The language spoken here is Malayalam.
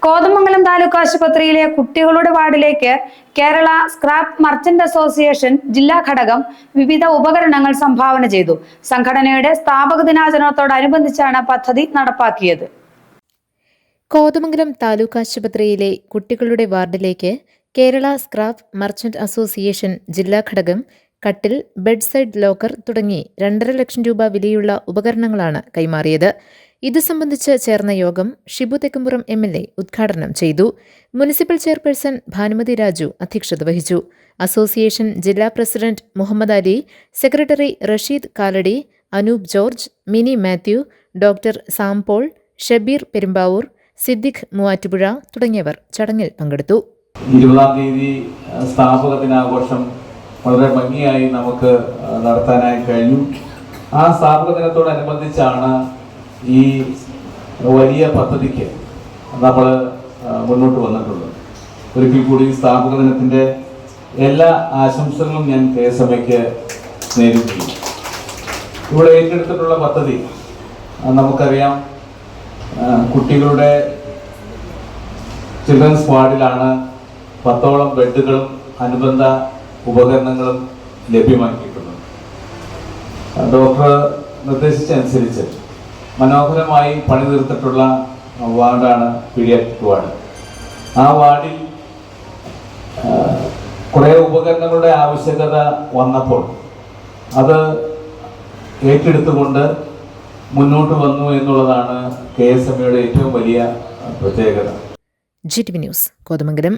കോതമംഗലം താലൂക്ക് ആശുപത്രിയിലെ കുട്ടികളുടെ വാർഡിലേക്ക് കേരള സ്ക്രാപ്പ് മർച്ചന്റ് അസോസിയേഷൻ ജില്ലാ ഘടകം വിവിധ ഉപകരണങ്ങൾ സംഭാവന ചെയ്തു. സംഘടനയുടെ സ്ഥാപക ദിനാചരണത്തോടനുബന്ധിച്ചാണ് പദ്ധതി നടപ്പാക്കിയത്. കോതമംഗലം താലൂക്ക് ആശുപത്രിയിലെ കുട്ടികളുടെ വാർഡിലേക്ക് കേരള സ്ക്രാപ്പ് മർച്ചന്റ് അസോസിയേഷൻ ജില്ലാ ഘടകം കട്ടിൽ, ബെഡ് സൈഡ് ലോക്കർ തുടങ്ങി 2.5 ലക്ഷം രൂപ വിലയുള്ള ഉപകരണങ്ങളാണ് കൈമാറിയത്. ഇത് സംബന്ധിച്ച് ചേർന്ന യോഗം ഷിബു തെക്കുംപുറം MLA ഉദ്ഘാടനം ചെയ്തു. മുനിസിപ്പൽ ചെയർപേഴ്സൺ ഭാനുമതി രാജു അധ്യക്ഷത വഹിച്ചു. അസോസിയേഷൻ ജില്ലാ president Muhammad Ali, secretary Rasheed Kalady, Anoop George, Mini Mathew, doctor Sam Paul, Shabeer Perumbavoor, Siddique Muvattupuzha തുടങ്ങിയവർ ചടങ്ങിൽ പങ്കെടുത്തു. 20-ാം തീയതി സ്ഥാപക ദിനാഘോഷം വളരെ ഭംഗിയായി നമുക്ക് നടത്താനായി കഴിഞ്ഞു. ആ സ്ഥാപക ദിനത്തോടനുബന്ധിച്ചാണ് ഈ വലിയ പദ്ധതിക്ക് നമ്മൾ മുന്നോട്ട് വന്നിട്ടുള്ളത്. ഒരിക്കൽ കൂടി സ്ഥാപക ദിനത്തിൻ്റെ എല്ലാ ആശംസകളും ഞാൻ KSMAക്ക് നേരിടുന്നു. ഇവിടെ ഏറ്റെടുത്തിട്ടുള്ള പദ്ധതി നമുക്കറിയാം, കുട്ടികളുടെ ചിൽഡ്രൻസ് വാർഡിലാണ് 10ഓളം ബെഡുകളും അനുബന്ധ ഉപകരണങ്ങളും ലഭ്യമാക്കിയിട്ടുള്ളത്. ഡോക്ടർ നിർദ്ദേശിച്ചനുസരിച്ച് മനോഹരമായി പണി തീർത്തിട്ടുള്ള വാർഡാണ് പീഡിയാട്രിക് വാർഡ്. ആ വാർഡിൽ കുറേ ഉപകരണങ്ങളുടെ ആവശ്യകത വന്നപ്പോൾ അത് ഏറ്റെടുത്തുകൊണ്ട് മുന്നോട്ട് വന്നു എന്നുള്ളതാണ് KSMAയുടെ ഏറ്റവും വലിയ പ്രത്യേകത. GTV news, Kothamangalam.